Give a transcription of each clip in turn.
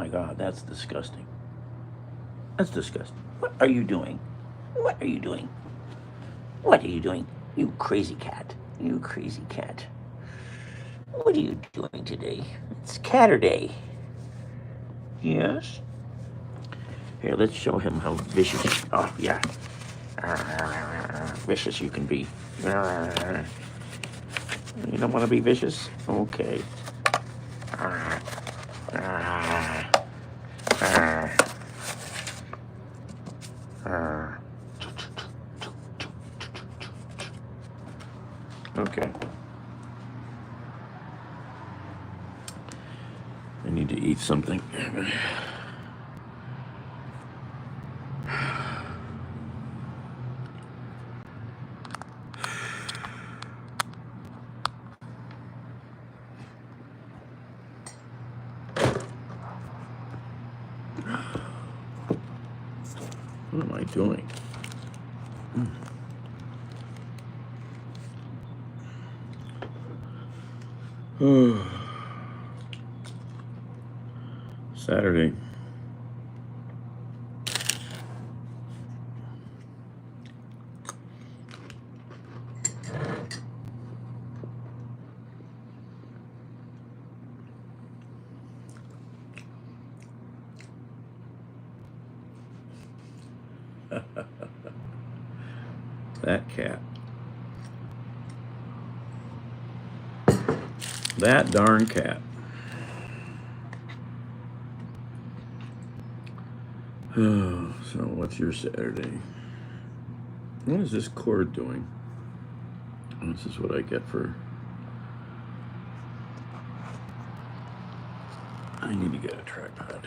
my God, that's disgusting. That's disgusting. What are you doing? What are you doing? What are you doing? You crazy cat. You crazy cat. What are you doing today? It's Catterday. Yes? Here, let's show him how vicious. Oh, yeah. Vicious you can be. You don't want to be vicious? Okay. Okay. I need to eat something. What am I doing? Saturday. That cat. That darn cat. So what's your Saturday? What is this cord doing? This is what I get for... I need to get a tripod.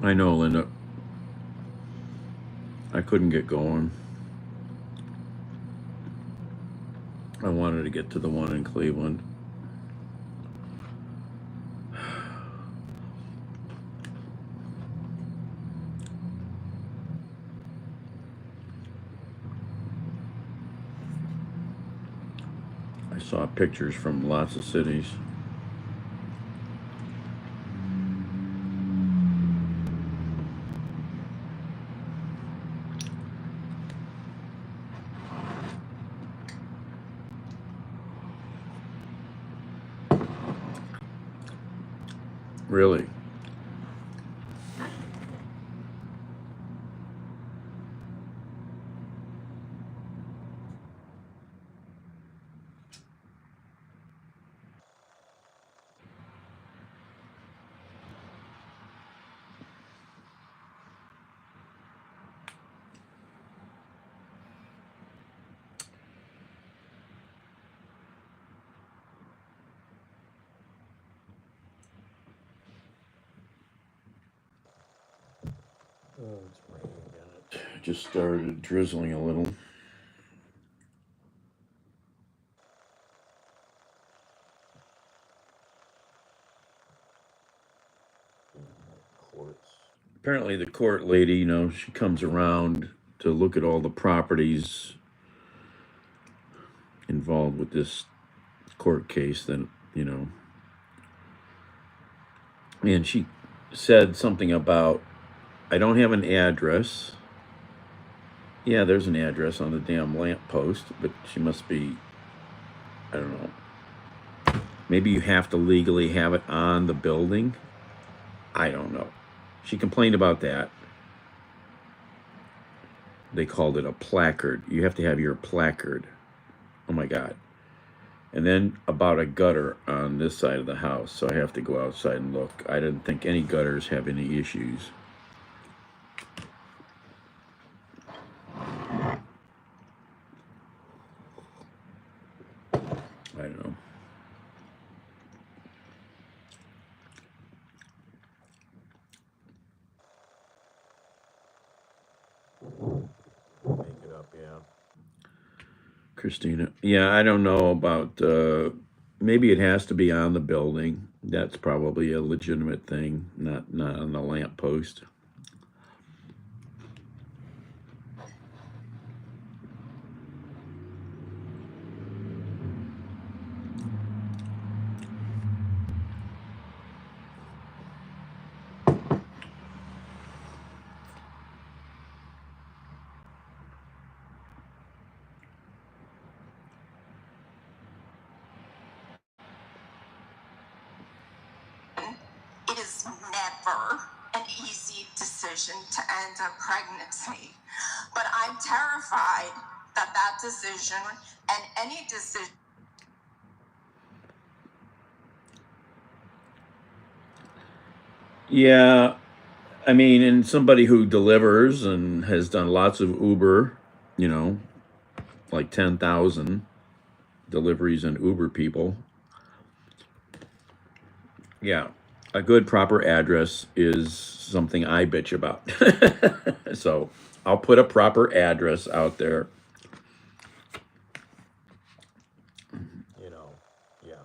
I know, Linda. I couldn't get going. I wanted to get to the one in Cleveland. I saw pictures from lots of cities. Really? Oh, it's raining again. It just started drizzling a little. Apparently the court lady, you know, she comes around to look at all the properties involved with this court case that, you know, and she said something about, I don't have an address. Yeah, there's an address on the damn lamppost, but she must be, I don't know. Maybe you have to legally have it on the building. I don't know. She complained about that. They called it a placard. You have to have your placard. Oh my God. And then about a gutter on this side of the house, so I have to go outside and look. I didn't think any gutters have any issues. I don't know. Make it up, yeah. Christina. Yeah, I don't know about, maybe it has to be on the building. That's probably a legitimate thing, not on the lamppost. It is never an easy decision to end a pregnancy, but I'm terrified that that decision and any decision. Yeah, I mean, and somebody who delivers and has done lots of Uber, you know, like 10,000 deliveries and Uber people. Yeah, a good proper address is something I bitch about. So I'll put a proper address out there. You know, yeah.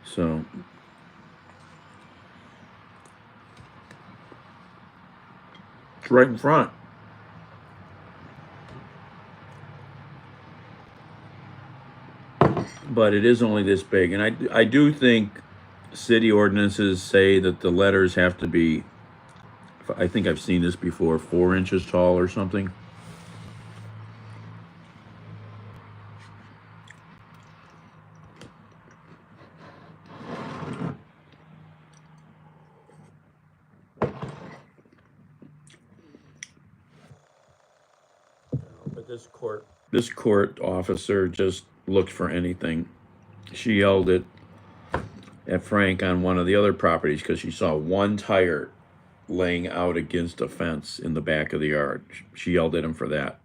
So it's right in front. But it is only this big. And I do think city ordinances say that the letters have to be, I think I've seen this before, 4 inches tall or something. But this court officer just looked for anything. She yelled at Frank on one of the other properties because she saw one tire laying out against a fence in the back of the yard. She yelled at him for that.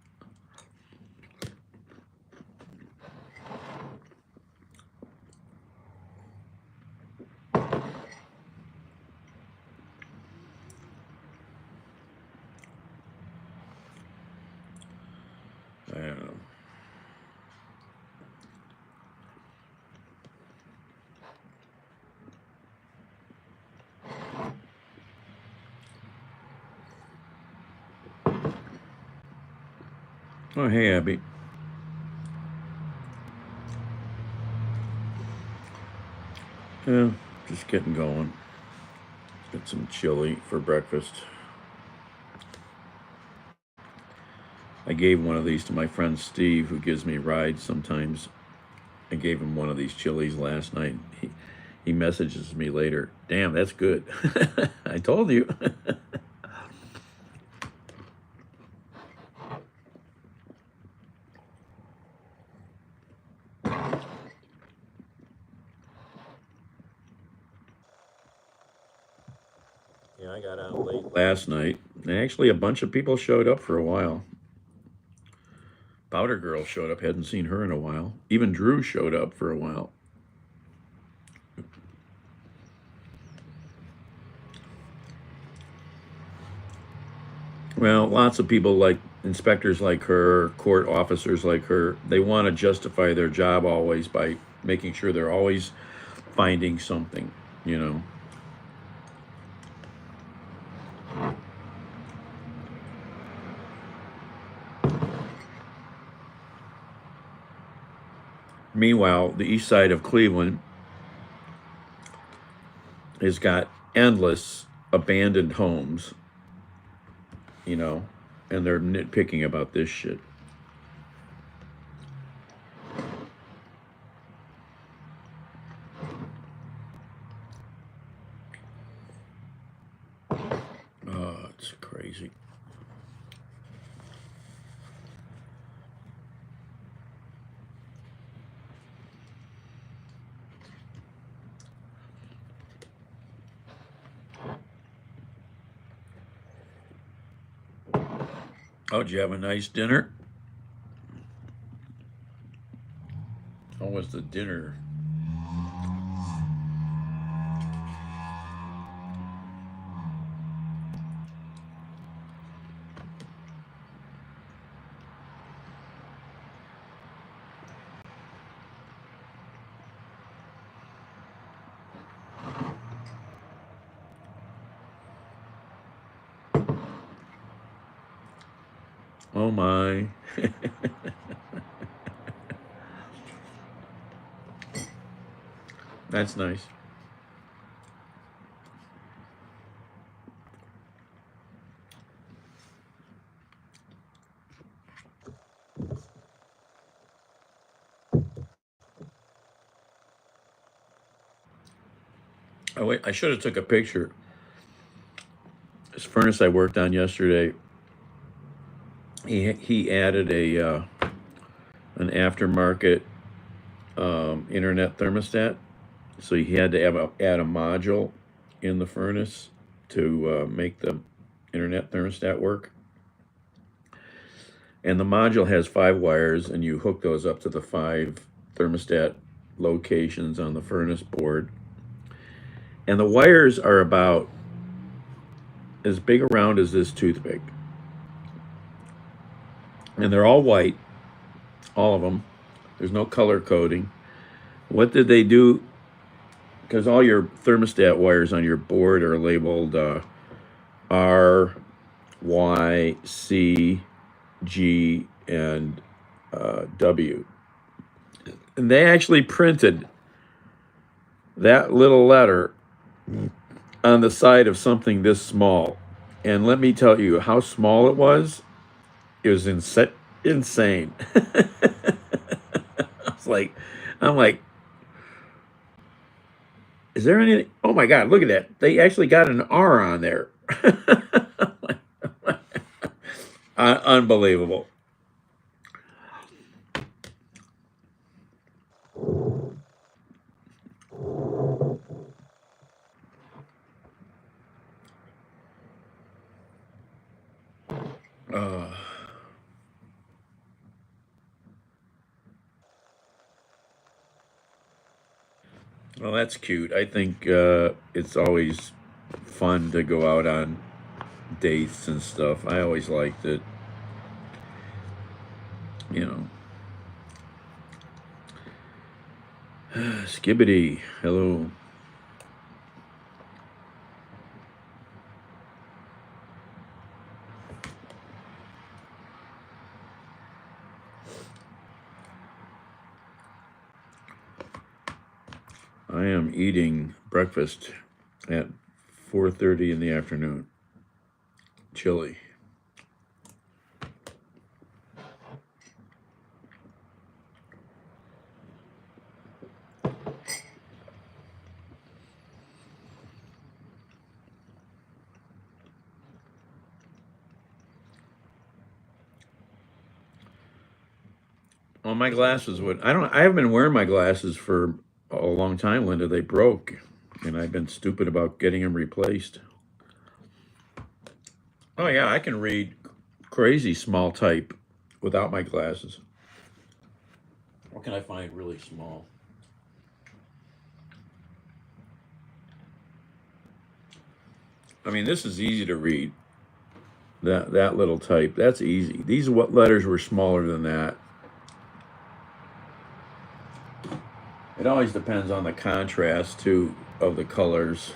I don't know. Oh, hey, Abby. Yeah, just getting going. Get some chili for breakfast. I gave one of these to my friend Steve, who gives me rides sometimes. I gave him one of these chilies last night. He messages me later. Damn, that's good. I told you. Yeah, I got out late last night. And actually, a bunch of people showed up for a while. Powder Girl showed up. Hadn't seen her in a while. Even Drew showed up for a while. Well, lots of people like inspectors like her, court officers like her, they want to justify their job always by making sure they're always finding something, you know. Meanwhile, the east side of Cleveland has got endless abandoned homes, you know, and they're nitpicking about this shit. Oh, it's crazy. Oh, did you have a nice dinner? How was the dinner? Oh my. That's nice. Oh wait, I should have took a picture. This furnace I worked on yesterday, he added a an aftermarket internet thermostat, so he had to add a module in the furnace to make the internet thermostat work. And the module has 5 wires, and you hook those up to the 5 thermostat locations on the furnace board. And the wires are about as big around as this toothpick. And they're all white, all of them. There's no color coding. What did they do? Because all your thermostat wires on your board are labeled R, Y, C, G, and W. And they actually printed that little letter on the side of something this small. And let me tell you how small it was. It was insane. I'm like, is there any? Oh my God, look at that. They actually got an R on there. Unbelievable. Uh, well, that's cute. I think it's always fun to go out on dates and stuff. I always liked it, you know. Skibbity, hello. I am eating breakfast at 4:30 in the afternoon. Chili. Well, my glasses would. I haven't been wearing my glasses for a long time, Linda. They broke, and I've been stupid about getting them replaced. Oh yeah, I can read crazy small type without my glasses. What can I find really small? I mean, this is easy to read. That little type, that's easy. These what letters were smaller than that. It always depends on the contrast too of the colors.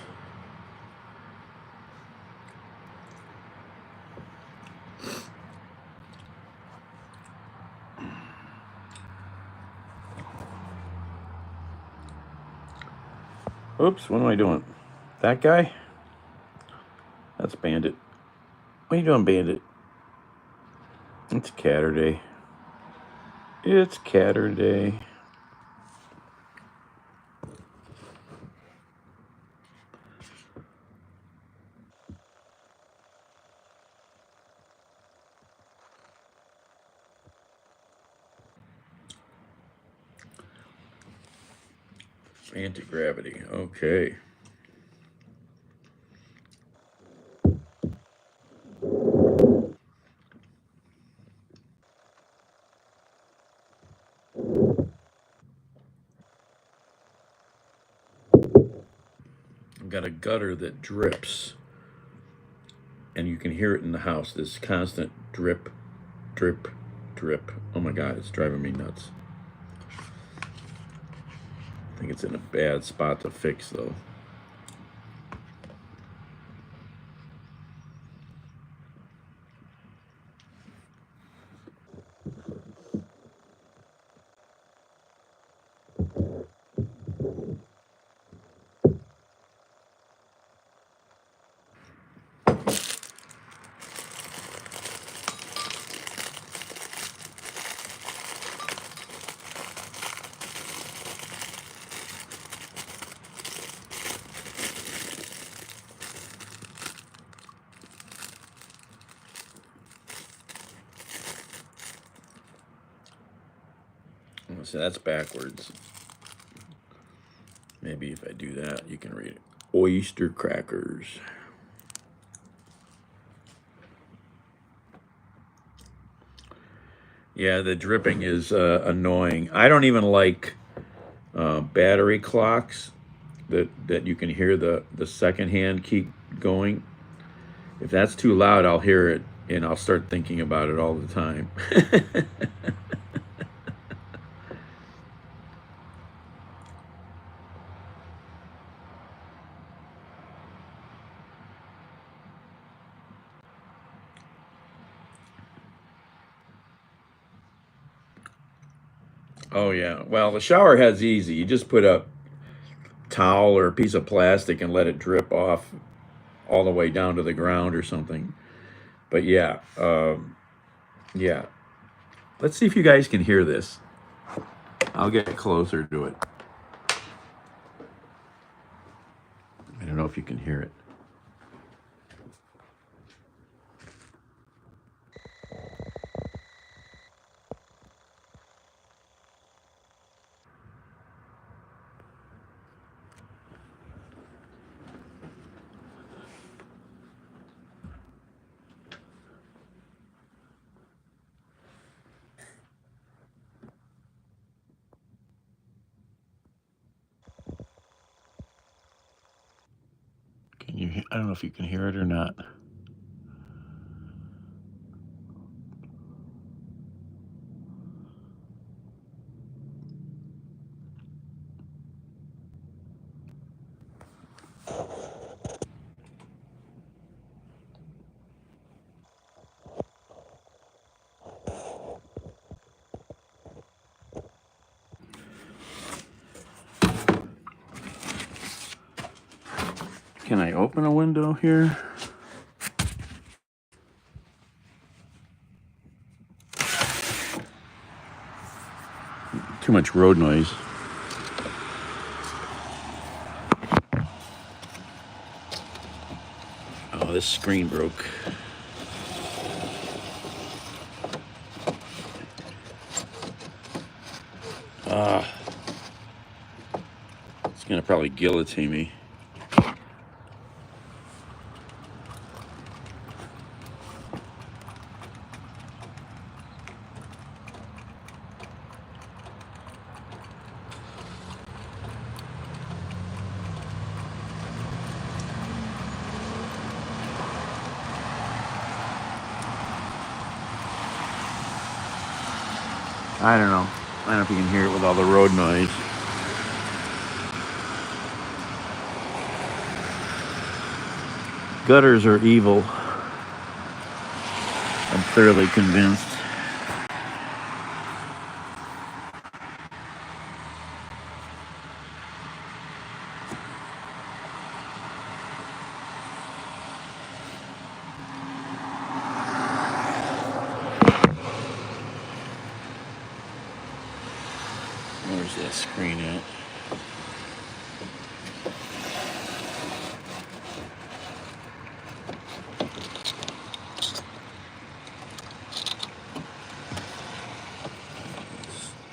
Oops, what am I doing? That guy? That's Bandit. What are you doing, Bandit? It's Catterday. It's Catterday. Anti-gravity. Okay. I've got a gutter that drips, and you can hear it in the house. This constant drip, drip, drip. Oh my God, it's driving me nuts. I think it's in a bad spot to fix, though. So that's backwards. Maybe if I do that, you can read it. Oyster crackers. Yeah, the dripping is annoying. I don't even like battery clocks that you can hear the second hand keep going. If that's too loud, I'll hear it and I'll start thinking about it all the time. Oh yeah. Well, the shower head's easy. You just put a towel or a piece of plastic and let it drip off all the way down to the ground or something. But yeah, yeah. Let's see if you guys can hear this. I'll get closer to it. I don't know if you can hear it. Can you? I don't know if you can hear it or not. Can I open a window here? Too much road noise. Oh, this screen broke. It's gonna probably guillotine me. I don't know. I don't know if you can hear it with all the road noise. Gutters are evil. I'm thoroughly convinced. Where's that screen at?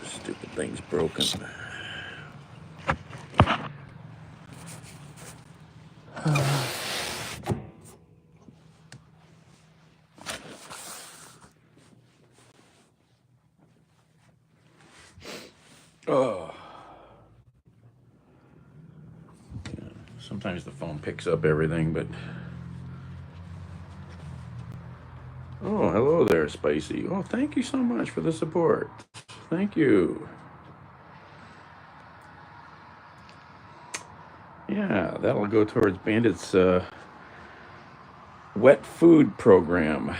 Stupid thing's broken. Oh. Sometimes the phone picks up everything, but... Oh, hello there, Spicy. Oh, thank you so much for the support. Thank you. Yeah, that'll go towards Bandit's wet food program.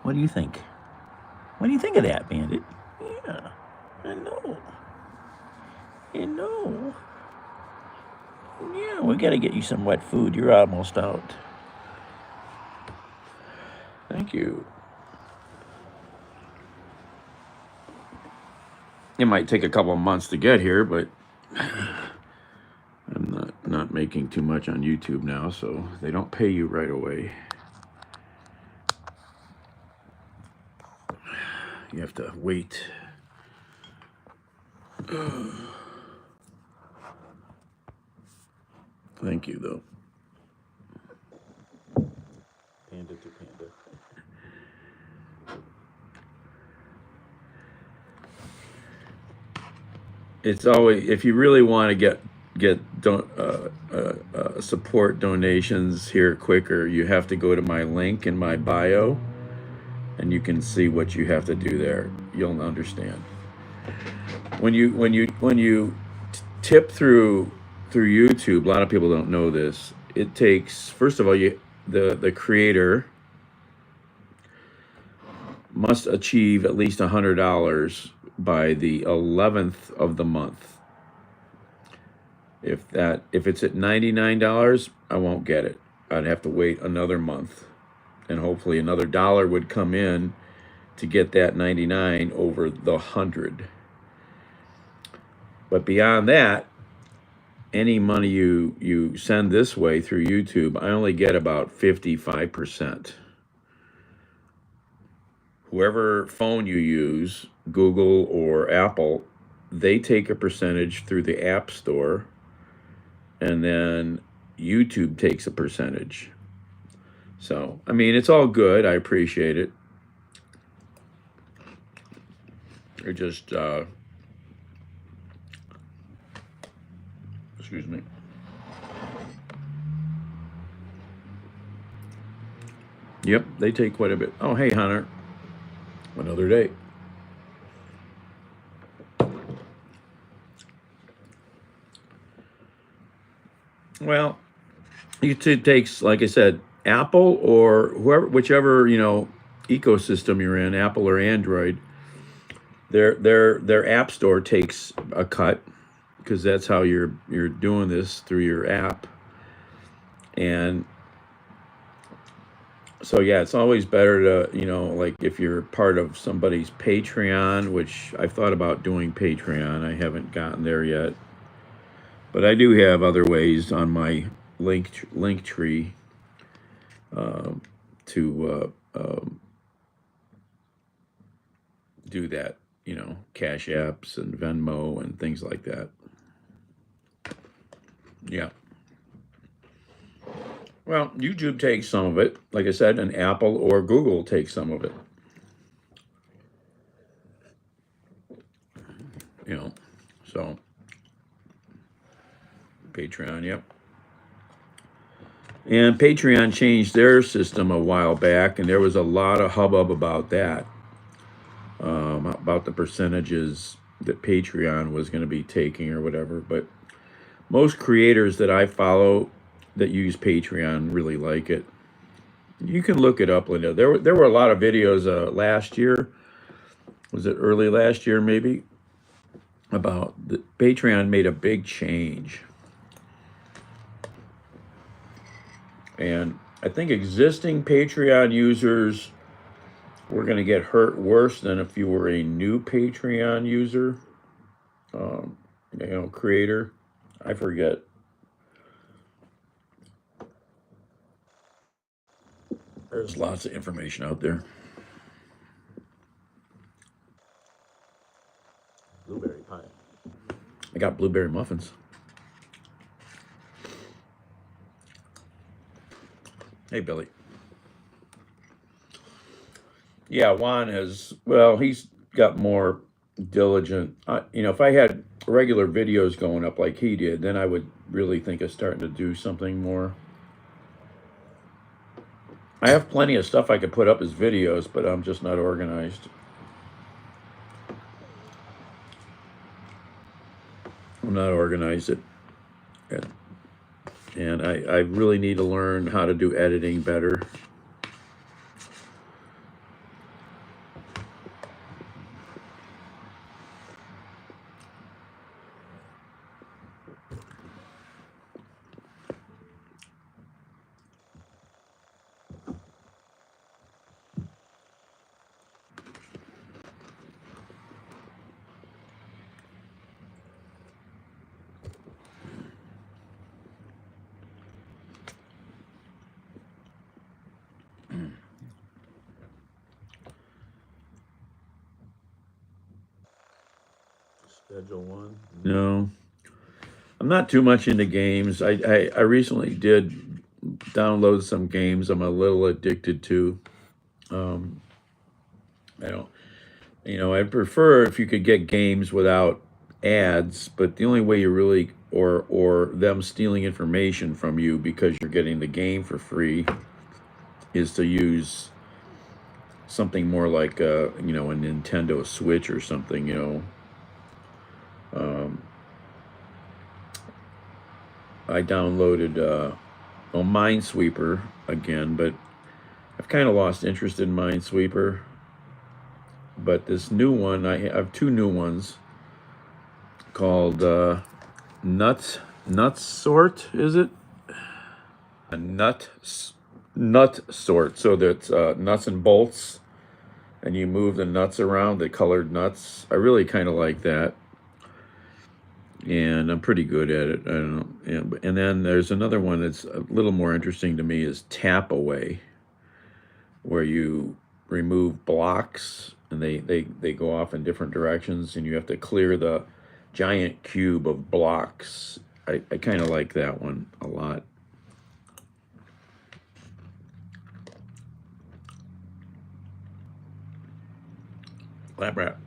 What do you think? What do you think of that, Bandit? Yeah, I know. You know. Yeah, we gotta get you some wet food. You're almost out. Thank you. It might take a couple of months to get here, but I'm not making too much on YouTube now, so they don't pay you right away. You have to wait. Thank you, though. Panda to panda. It's always, if you really want to get support donations here quicker, you have to go to my link in my bio, and you can see what you have to do there. You'll understand. When you tip through YouTube, a lot of people don't know this. It takes, first of all, the creator must achieve at least $100 by the 11th of the month. If it's at $99, I won't get it. I'd have to wait another month, and hopefully another dollar would come in to get that 99 over the 100. But beyond that, any money you send this way through YouTube, I only get about 55%. Whoever phone you use, Google or Apple, they take a percentage through the App Store, and then YouTube takes a percentage. So, I mean, it's all good. I appreciate it. It just, excuse me. Yep, they take quite a bit. Oh, hey, Hunter. Another day. Well, it takes, like I said, Apple or whichever ecosystem you're in, Apple or Android. Their app store takes a cut, because that's how you're doing this, through your app. And so yeah, it's always better to, like if you're part of somebody's Patreon, which I've thought about doing Patreon. I haven't gotten there yet, but I do have other ways on my link tree to do that, Cash Apps and Venmo and things like that. Yeah. Well, YouTube takes some of it, like I said, and Apple or Google takes some of it. So Patreon, yep. And Patreon changed their system a while back, and there was a lot of hubbub about that. about the percentages that Patreon was going to be taking or whatever, but most creators that I follow that use Patreon really like it. You can look it up, Linda. There were a lot of videos last year. Was it early last year, maybe? About the Patreon made a big change. And I think existing Patreon users were going to get hurt worse than if you were a new Patreon user, creator. I forget. There's lots of information out there. Blueberry pie. I got blueberry muffins. Hey, Billy. Yeah, Juan has, well, he's got more diligent. If I had regular videos going up like he did, then I would really think of starting to do something more. I have plenty of stuff I could put up as videos, but I'm just not organized. I'm not organized. And I really need to learn how to do editing better. Schedule one? No. I'm not too much into games. I recently did download some games I'm a little addicted to. I'd prefer if you could get games without ads, but the only way you really, or them stealing information from you because you're getting the game for free, is to use something more like a Nintendo Switch or something. I downloaded Minesweeper again, but I've kind of lost interest in Minesweeper. But this new one, I have two new ones called Nut Sort, is it? A nut sort. So that's nuts and bolts, and you move the nuts around, the colored nuts. I really kind of like that. And I'm pretty good at it. I don't know. And then there's another one that's a little more interesting to me is Tap Away, where you remove blocks and they go off in different directions and you have to clear the giant cube of blocks. I kind of like that one a lot. Lab rat.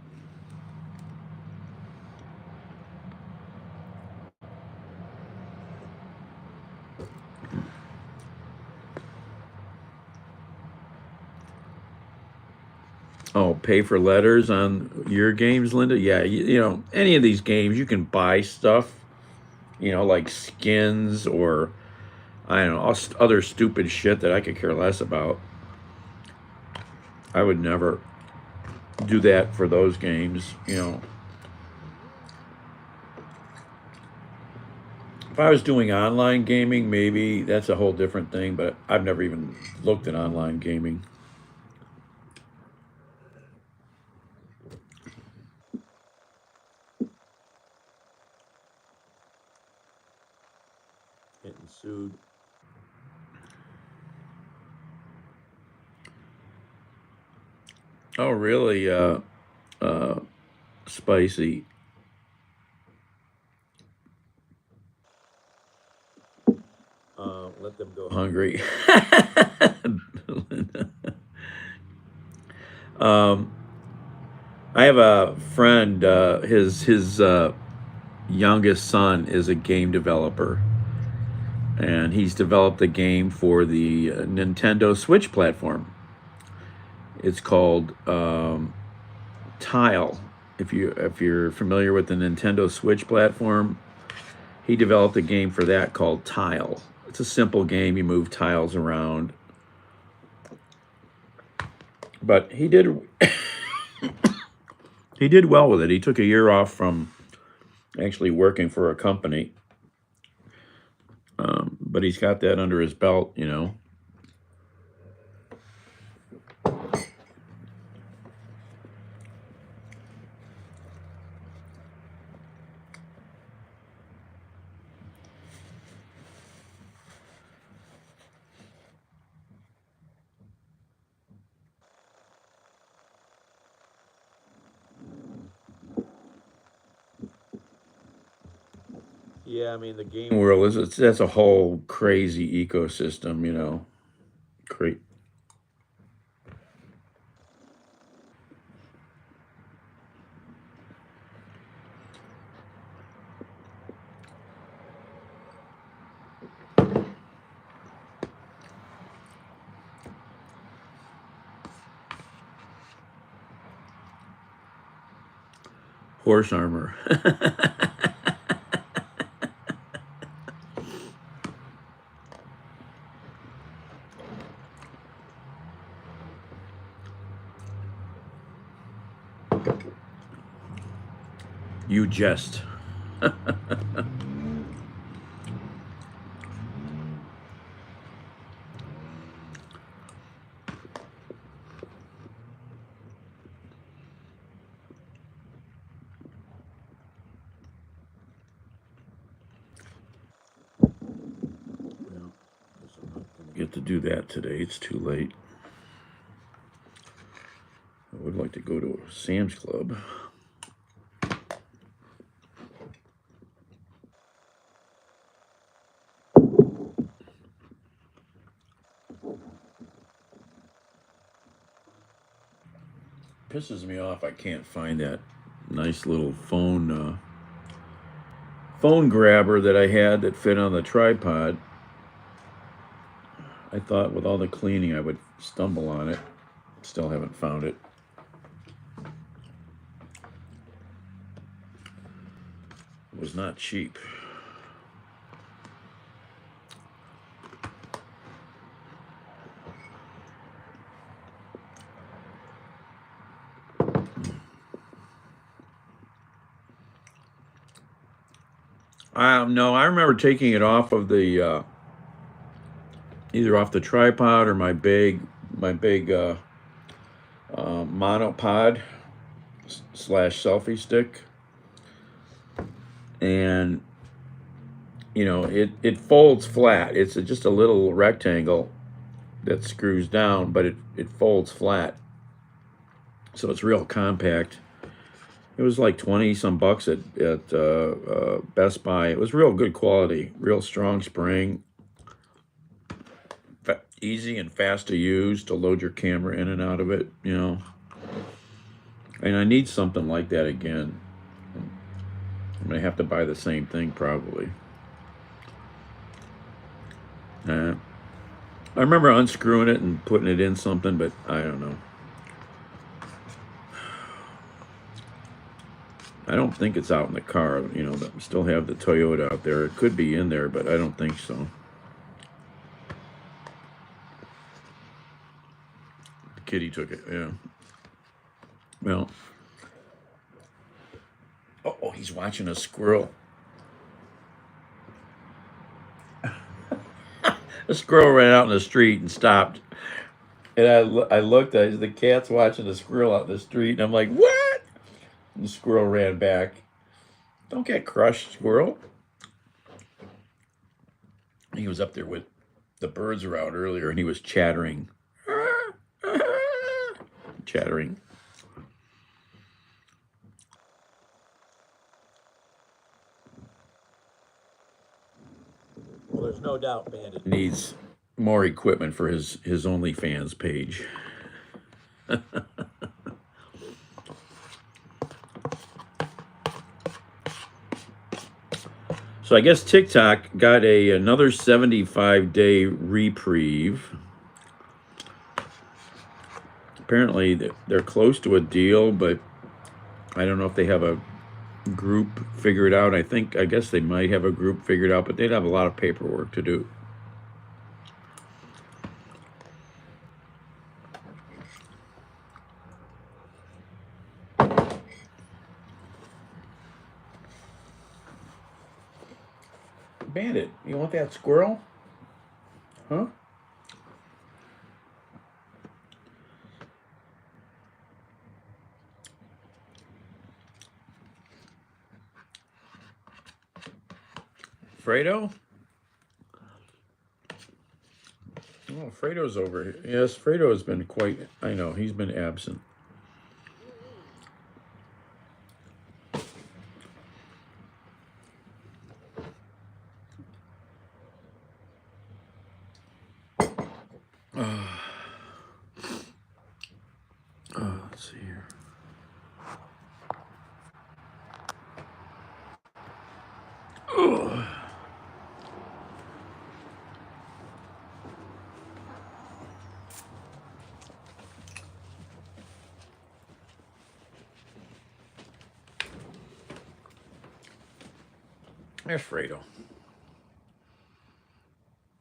Oh, pay for letters on your games, Linda? Yeah, any of these games, you can buy stuff, like skins or, I don't know, other stupid shit that I could care less about. I would never do that for those games, If I was doing online gaming, maybe that's a whole different thing, but I've never even looked at online gaming. Getting sued. Oh, really? Spicy. Let them go hungry. I have a friend. His youngest son is a game developer, and he's developed a game for the Nintendo Switch platform. It's called Tile. If you're familiar with the Nintendo Switch platform, he developed a game for that called Tile. It's a simple game. You move tiles around. But he did he did well with it. He took a year off from actually working for a company. But he's got that under his belt, you know. Yeah, I mean, the game world that's a whole crazy ecosystem, you know. Great. Horse armor. You jest. Get to do that today. It's too late. I would like to go to a Sam's Club. Pisses me off I can't find that nice little phone grabber that I had that fit on the tripod. I thought with all the cleaning I would stumble on it. Still haven't found it. It was not cheap. No, I remember taking it off of the either off the tripod or my big monopod / selfie stick, and you know it folds flat. It's just a little rectangle that screws down, but it folds flat, so it's real compact. It was like 20 some bucks at Best Buy. It was real good quality, real strong spring, easy and fast to use to load your camera in and out of it, you know. And I need something like that again. I'm gonna have to buy the same thing probably. I remember unscrewing it and putting it in something, but I don't know. I don't think it's out in the car, you know. But still have the Toyota out there. It could be in there, but I don't think so. The kitty took it, yeah. Well, oh, he's watching a squirrel. A squirrel ran out in the street and stopped. And I looked at the cat's watching the squirrel out in the street, and I'm like, what? And the squirrel ran back. Don't get crushed, squirrel. He was up there with the birds were out earlier, and he was chattering. Chattering. Well, there's no doubt Bandit needs more equipment for his OnlyFans page. So I guess TikTok got another 75-day reprieve. Apparently they're close to a deal, but I don't know if they have a group figured out. I guess they might have a group figured out, but they'd have a lot of paperwork to do. Bandit, you want that squirrel? Huh? Fredo? Oh, Fredo's over here. Yes, Fredo has been quite, I know, he's been absent. Let's see here. There's Fredo.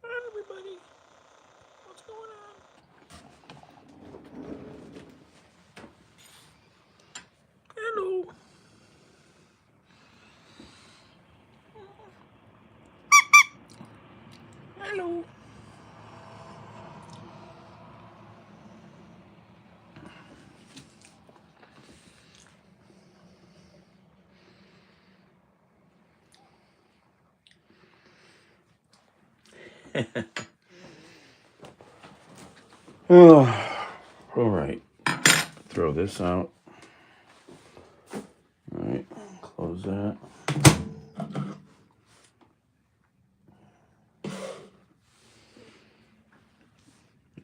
Hi, everybody. What's going on? Hello. Hello. Oh, all right. Throw this out. All right. Close that.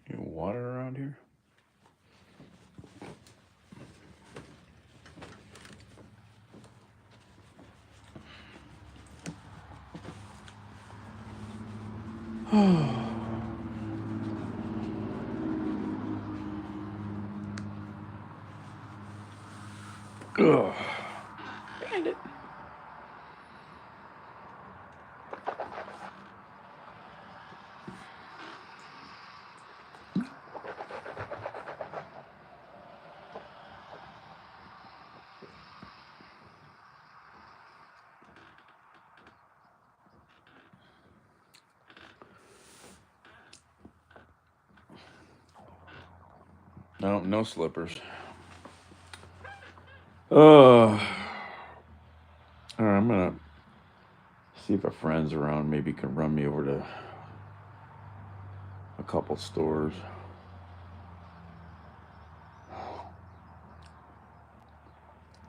Any water around here? Ugh. Bandit. No, no slippers. All right, I'm gonna see if a friend's around. Maybe can run me over to a couple stores.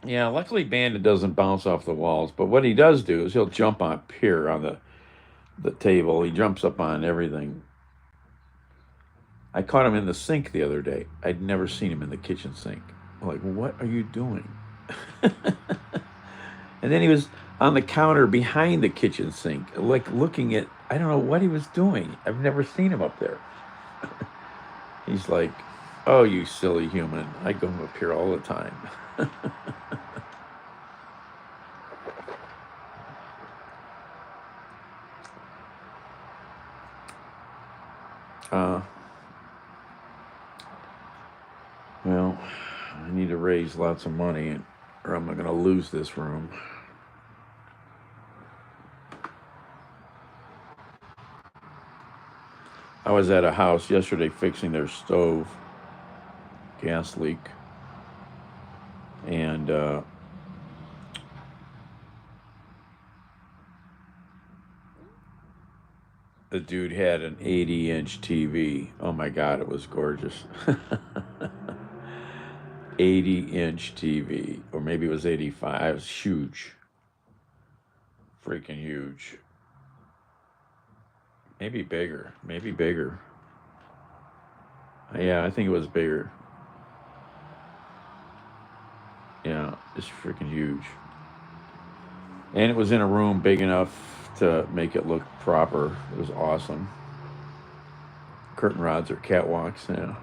Yeah, luckily Bandit doesn't bounce off the walls, but what he does do is he'll jump up here on the table. He jumps up on everything. I caught him in the sink the other day. I'd never seen him in the kitchen sink. I'm like, what are you doing? And then he was on the counter behind the kitchen sink, like looking at, I don't know what he was doing. I've never seen him up there. He's like, oh, you silly human. I go up here all the time. Well, I need to raise lots of money or I'm going to lose this room. I was at a house yesterday fixing their stove, gas leak, and the dude had an 80-inch TV. Oh my God, it was gorgeous. 80-inch TV, or maybe it was 85. It was huge, freaking huge. Maybe bigger. Yeah, I think it was bigger. Yeah, it's freaking huge. And it was in a room big enough to make it look proper. It was awesome. Curtain rods or catwalks, yeah.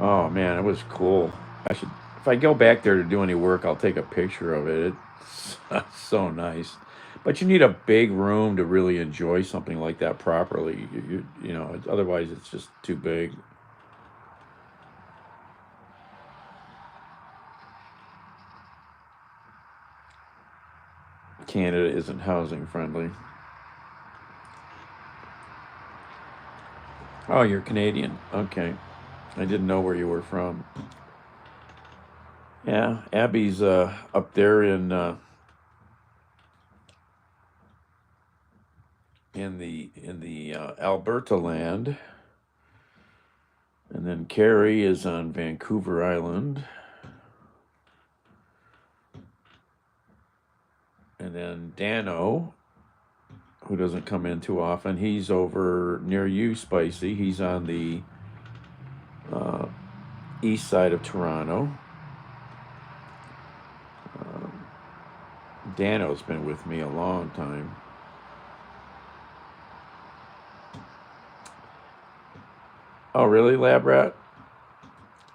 Oh man, it was cool. I should, if I go back there to do any work, I'll take a picture of it. It's so nice. But you need a big room to really enjoy something like that properly. You know, otherwise it's just too big. Canada isn't housing friendly. Oh, you're Canadian. Okay. I didn't know where you were from. Yeah, Abby's up there in the Alberta land, and then Carrie is on Vancouver Island, and then Dano, who doesn't come in too often, he's over near you, Spicy. He's on the uh, east side of Toronto. Um, Dano's been with me a long time. Oh, really, Lab Rat?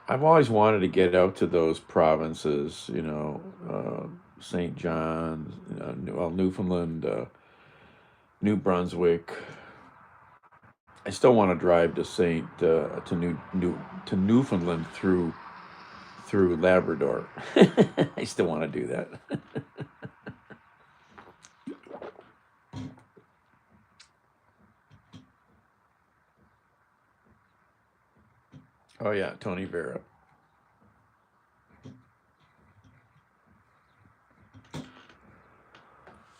I've always wanted to get out to those provinces, you know, St. John's, well, Newfoundland, New Brunswick. I still want to drive to to Newfoundland through Labrador. I still want to do that. Oh yeah, Tony Vera.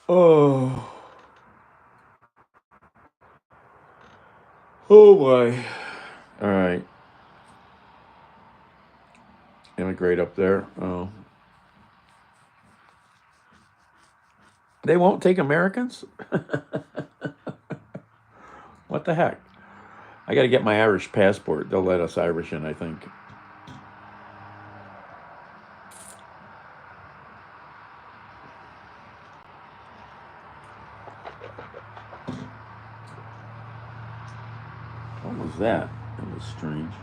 Oh, oh my. All right, immigrate up there. Oh, they won't take Americans. What the heck? I got to get my Irish passport. They'll let us Irish in, I think. What was that? That was strange.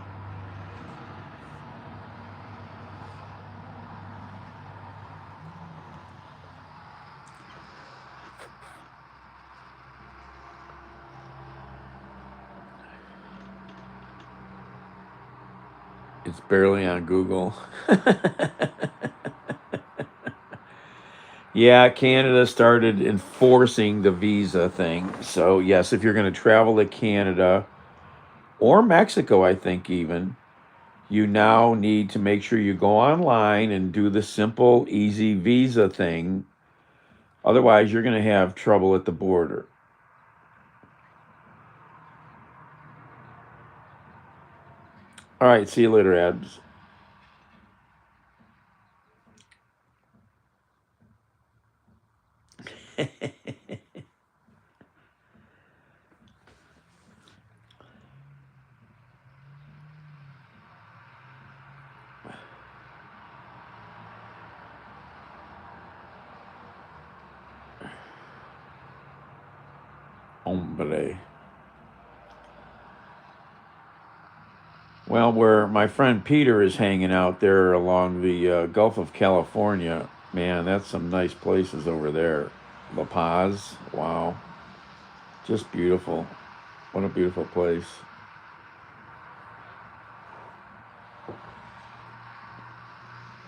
It's barely on Google. Yeah, Canada started enforcing the visa thing. So, yes, if you're going to travel to Canada or Mexico, I think even, you now need to make sure you go online and do the simple, easy visa thing. Otherwise, you're going to have trouble at the border. All right, see you later, Abs. Hombre. Well, where my friend Peter is hanging out there along the Gulf of California, man, that's some nice places over there. La Paz, wow, just beautiful. What a beautiful place.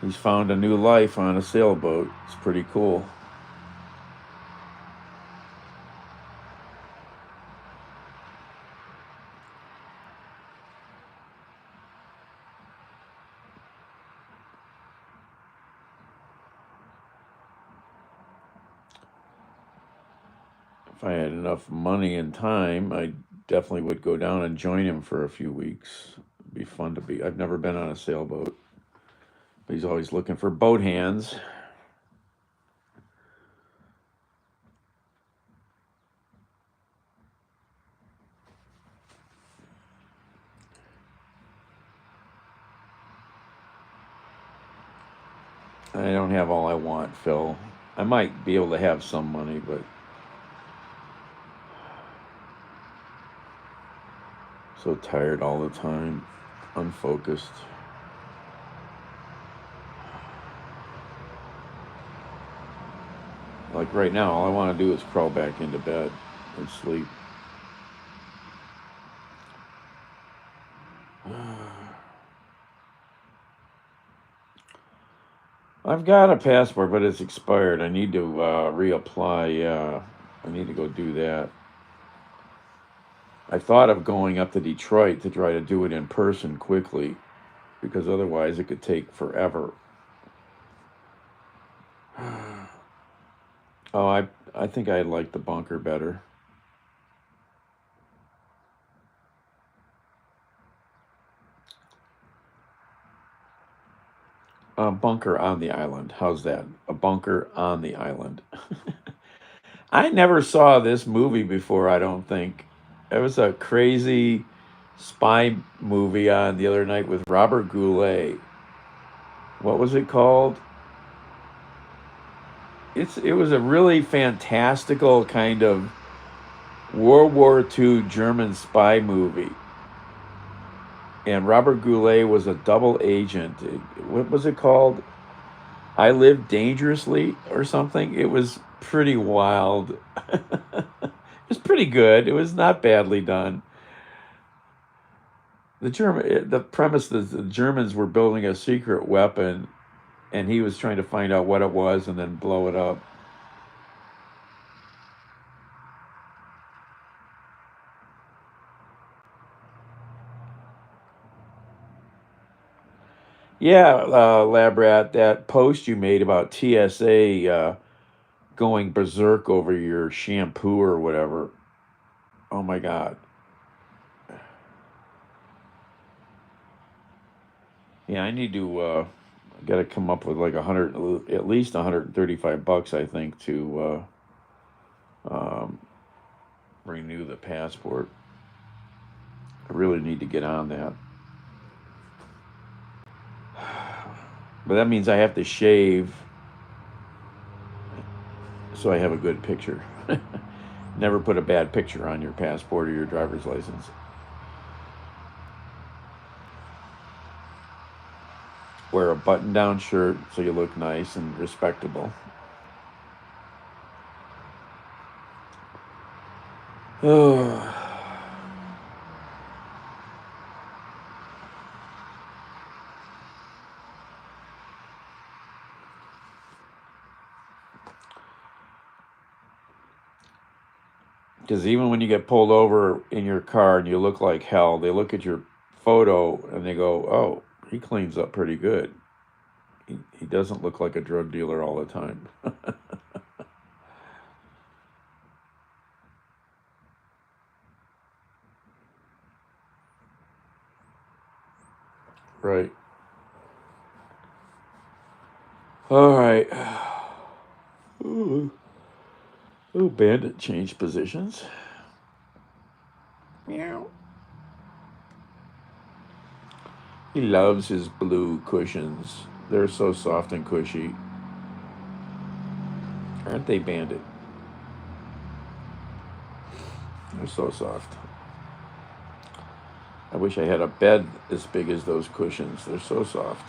He's found a new life on a sailboat. It's pretty cool. If I had enough money and time, I definitely would go down and join him for a few weeks. It'd be fun to be. I've never been on a sailboat, but he's always looking for boat hands. I don't have all I want, Phil. I might be able to have some money, but so tired all the time. unfocused. Like right now, all I want to do is crawl back into bed and sleep. I've got a passport, but it's expired. I need to reapply. Yeah, I need to go do that. I thought of going up to Detroit to try to do it in person quickly, because otherwise it could take forever. Oh, I think I like the bunker better. A bunker on the island. How's that? A bunker on the island. I never saw this movie before, I don't think. It was a crazy spy movie on the other night with Robert Goulet. What was it called? It was a really fantastical kind of World War II German spy movie. And Robert Goulet was a double agent. What was it called? I Live Dangerously or something. It was pretty wild. It was pretty good. It was not badly done. The premise is the Germans were building a secret weapon, and he was trying to find out what it was and then blow it up. Yeah, Lab Rat, that post you made about TSA going berserk over your shampoo or whatever. Oh my God. Yeah, I need to got to come up with like at least $135, I think, to renew the passport. I really need to get on that. But that means I have to shave so I have a good picture. Never put a bad picture on your passport or your driver's license. Wear a button-down shirt so you look nice and respectable. Oh. Because even when you get pulled over in your car and you look like hell, they look at your photo and they go, oh, he cleans up pretty good. He doesn't look like a drug dealer all the time. Right. All right. Ooh. Ooh, Bandit changed positions. Meow. He loves his blue cushions. They're so soft and cushy. Aren't they, Bandit? They're so soft. I wish I had a bed as big as those cushions. They're so soft.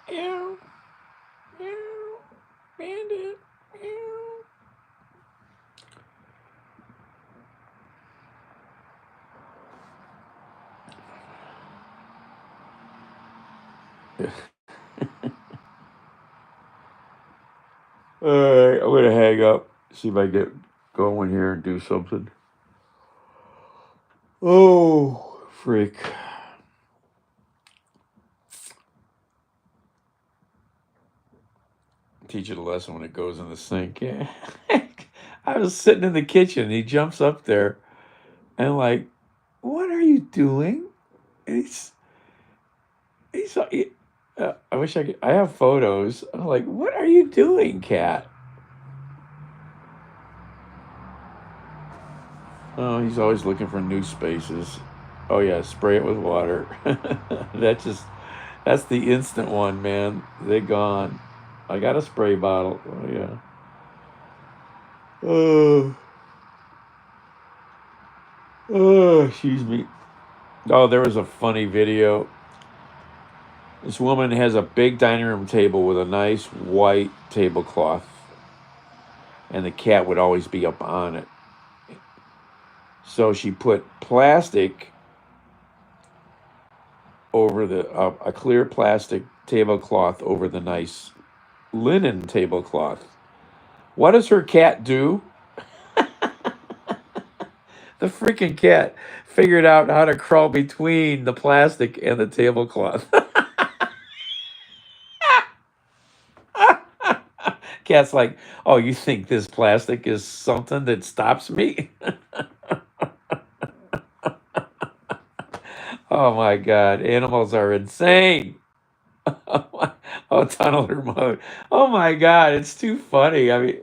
Meow. Meow. Bandit. Meow. All right, I'm gonna hang up. See if I get going here and do something. Oh, freak. Teach it a lesson when it goes in the sink. Yeah. I was sitting in the kitchen. And he jumps up there and like, what are you doing? And I wish I could. I have photos. I'm like, what are you doing, cat? Oh, he's always looking for new spaces. Oh yeah, spray it with water. That's the instant one, man. They're gone. I got a spray bottle. Oh yeah. Oh. Oh, excuse me. Oh, there was a funny video. This woman has a big dining room table with a nice white tablecloth, and the cat would always be up on it. So she put plastic over a clear plastic tablecloth over the nice linen tablecloth. What does her cat do? The freaking cat figured out how to crawl between the plastic and the tablecloth. Cat's like, oh, you think this plastic is something that stops me? Oh my God, animals are insane. Oh, tunneler mode. Oh my God, it's too funny. I mean,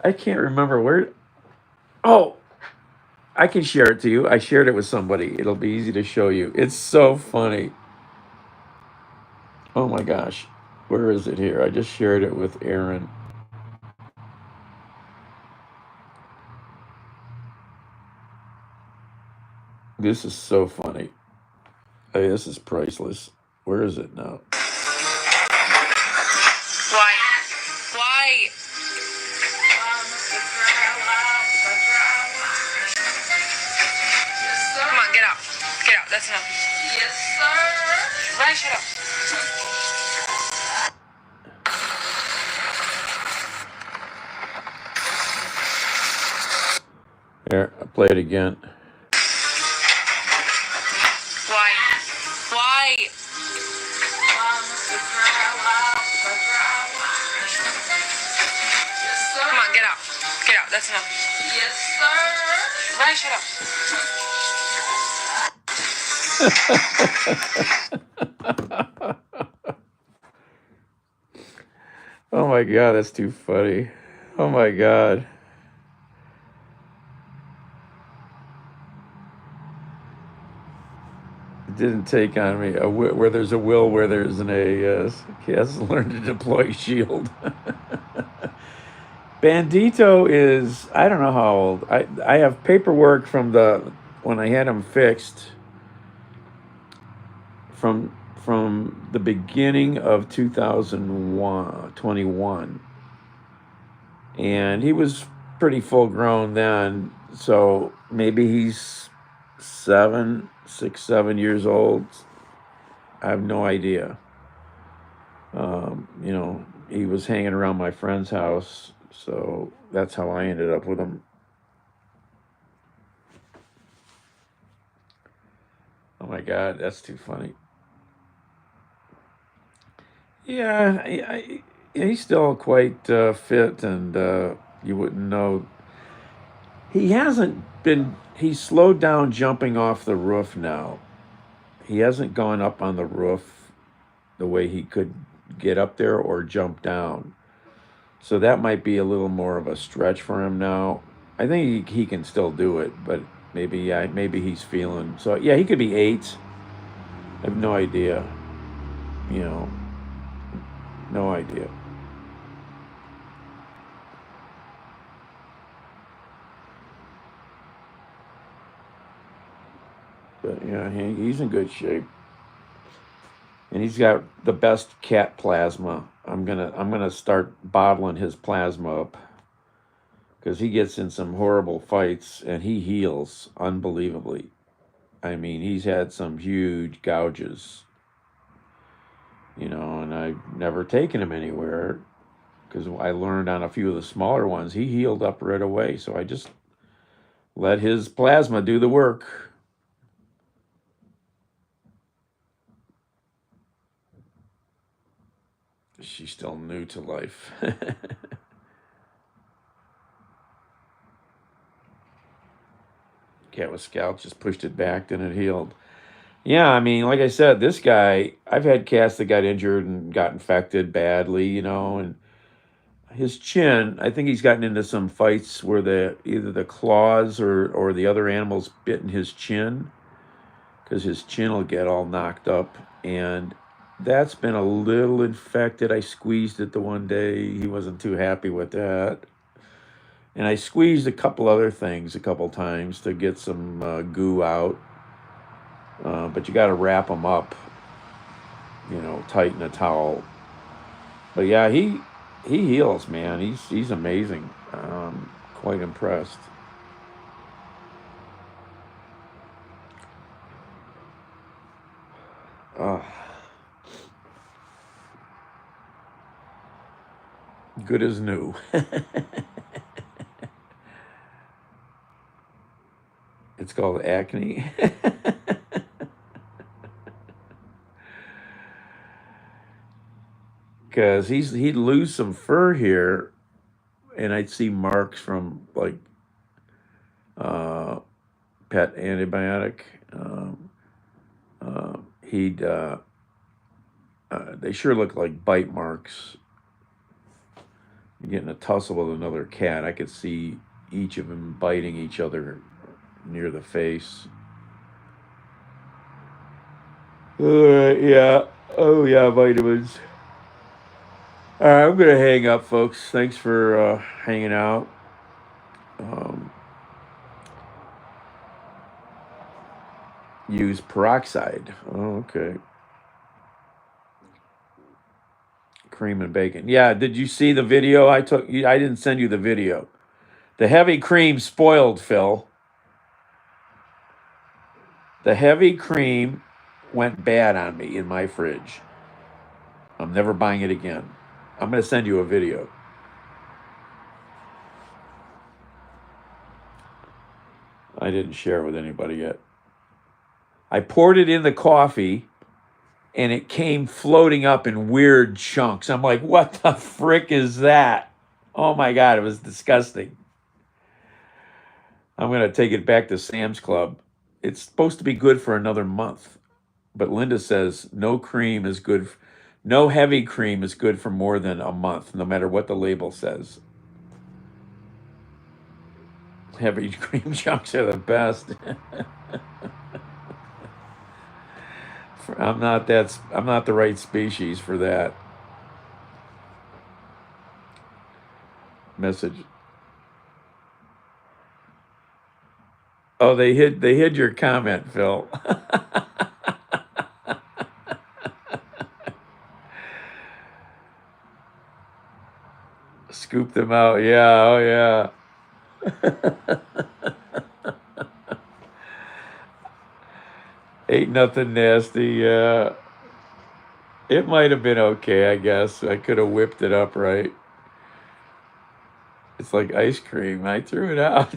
I can't remember where. Oh, I can share it to you. I shared it with somebody. It'll be easy to show you. It's so funny. Oh my gosh. Where is it here? I just shared it with Aaron. This is so funny. Hey, this is priceless. Where is it now? Why? Why? Come on, get out. Get out. That's enough. Yes, sir. Ryan, shut up. Here, I'll play it again. Why? Why? Come on, get out. Get out. That's enough. Yes, sir. Ryan, shut up. Oh my God, that's too funny. Oh my God. It didn't take on me. Where there's a will, where there isn't a he hasn't learned to deploy shield. Bandito is, I don't know how old. I have paperwork from when I had him fixed from the beginning of 2021, and he was pretty full grown then, so maybe he's 6, 7 years old. I have no idea. You know, he was hanging around my friend's house, so that's how I ended up with him. Oh my God, that's too funny. Yeah, he's still quite fit, and you wouldn't know. He's slowed down jumping off the roof now. He hasn't gone up on the roof the way he could get up there or jump down. So that might be a little more of a stretch for him now. I think he can still do it, but maybe he's feeling. So yeah, he could be 8. I have no idea. You know, no idea. But yeah, he's in good shape, and he's got the best cat plasma. I'm gonna start bottling his plasma up, because he gets in some horrible fights and he heals unbelievably. I mean, he's had some huge gouges, and I've never taken him anywhere because I learned on a few of the smaller ones he healed up right away. So I just let his plasma do the work. She's still new to life. Cat with scalp, just pushed it back, then it healed. Yeah, I mean, like I said, this guy, I've had cats that got injured and got infected badly, and his chin, I think he's gotten into some fights where either the claws or the other animals bitten his chin, because his chin will get all knocked up, and that's been a little infected. I squeezed it the one day. He wasn't too happy with that. And I squeezed a couple other things a couple times to get some goo out. But you got to wrap them up, tighten a towel. But yeah, he heals, man. He's amazing. Quite impressed. Good as new. It's called acne. Because he'd lose some fur here, and I'd see marks from like pet antibiotic. He'd they sure look like bite marks. Getting a tussle with another cat, I could see each of them biting each other near the face. Yeah. Oh yeah, vitamins. All right, I'm gonna hang up, folks. Thanks for hanging out. Use peroxide. Oh, okay. Cream and bacon. Yeah. Did you see the video I took? I didn't send you the video. The heavy cream spoiled, Phil. The heavy cream went bad on me in my fridge. I'm never buying it again. I'm going to send you a video. I didn't share it with anybody yet. I poured it in the coffee and it came floating up in weird chunks. I'm like, what the frick is that? Oh my God, it was disgusting. I'm going to take it back to Sam's Club. It's supposed to be good for another month. But Linda says no cream is good. No heavy cream is good for more than a month, no matter what the label says. Heavy cream chunks are the best. I'm not the right species for that. Message. Oh, they hid your comment, Phil. Scoop them out. Yeah, oh yeah. Ain't nothing nasty. Yeah. It might have been okay, I guess. I could have whipped it up right. It's like ice cream. I threw it out.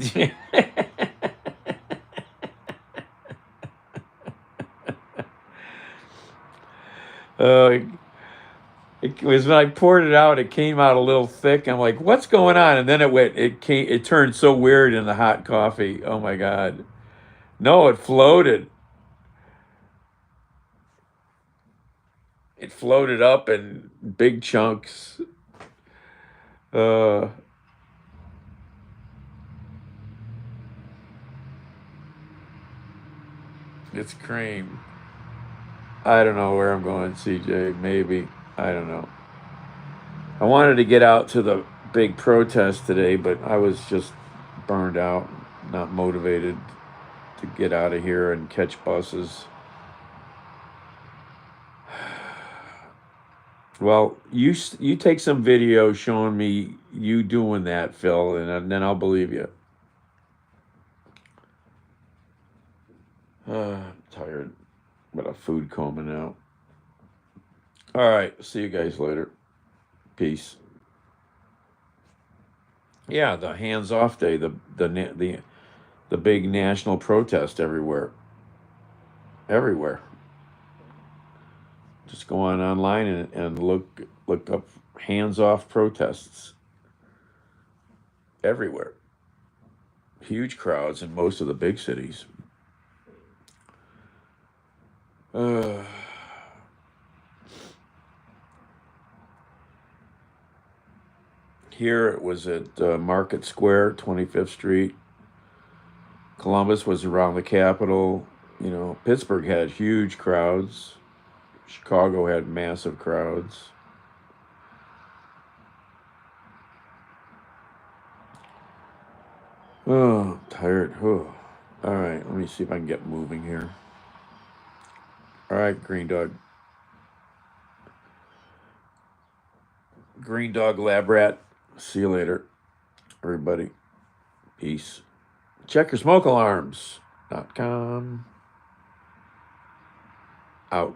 It was when I poured it out, it came out a little thick. I'm like, what's going on? And then it turned so weird in the hot coffee. Oh my God. No, it floated. It floated up in big chunks. It's cream. I don't know where I'm going, CJ. Maybe. I don't know. I wanted to get out to the big protest today, but I was just burned out, not motivated to get out of here and catch buses. Well, you take some video showing me you doing that, Phil, and then I'll believe you. I'm tired, but a food coma now. All right, see you guys later. Peace. Yeah, the hands-off day, the big national protest everywhere. Everywhere. Just go on online and look up hands-off protests. Everywhere. Huge crowds in most of the big cities. Here it was at Market Square, 25th Street. Columbus was around the Capitol. Pittsburgh had huge crowds. Chicago had massive crowds. Oh, tired. Oh. All right, let me see if I can get moving here. All right, Green Dog. Green Dog Lab Rat. See you later, everybody. Peace. Check your smoke alarms.com. Out.